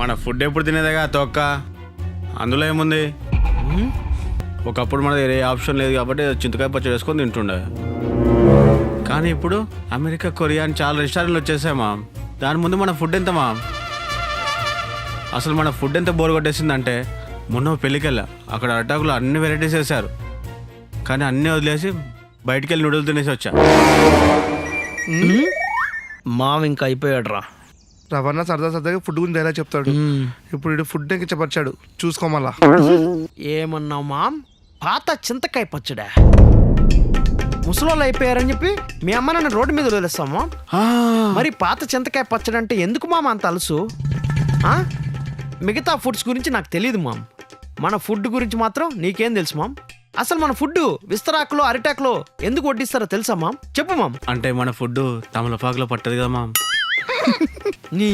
మన ఫుడ్ ఎప్పుడు తినేదేగా తొక్క, అందులో ఏముంది? ఒకప్పుడు మన దగ్గర ఏ ఆప్షన్ లేదు కాబట్టి చింతకాయ పచ్చడి వేసుకొని తింటుండే. కానీ ఇప్పుడు అమెరికా, కొరియా అని చాలా రెస్టారెంట్లు వచ్చేసాయి మా. దాని ముందు మన ఫుడ్ ఎంత మా? అసలు మన ఫుడ్ ఎంత బోర్ కొట్టేసిందంటే, మొన్న పెళ్ళికి వెళ్ళా, అక్కడ అటాకులో అన్ని వెరైటీస్ వేశారు. కానీ అన్నీ వదిలేసి బయటికి వెళ్ళి నూడిల్స్ తినేసి వచ్చా. మామ ఇంకా అయిపోయాడు రా. రవణ సరదాగా ఫుడ్ గురించి ఎలా చెప్తాడు, ఇప్పుడు ఇటు ఫుడ్ ఎక్కి చెప్పచ్చాడు, చూసుకోమల్లా. ఏమన్నావు మామ్? పాత చింతకాయ పచ్చడా? ముసలోళ్ళు అయిపోయారని చెప్పి మీ అమ్మ నన్ను రోడ్డు మీద వదిలేస్తాము. మరి పాత చింతకాయ పచ్చడి అంటే ఎందుకు మామ అంత అలుసు? మిగతా ఫుడ్స్ గురించి నాకు తెలియదు మామ్. మన ఫుడ్ గురించి మాత్రం నీకేం తెలుసు మామ్? అసలు మన ఫుడ్ విస్తరాకులో అరిటాకులో ఎందుకు వడ్డిస్తారో తెలుసా మామ్? చెప్పు మామ్. అంటే మన ఫుడ్ తమలపాకులో పట్టదు కదా మామ్. నీ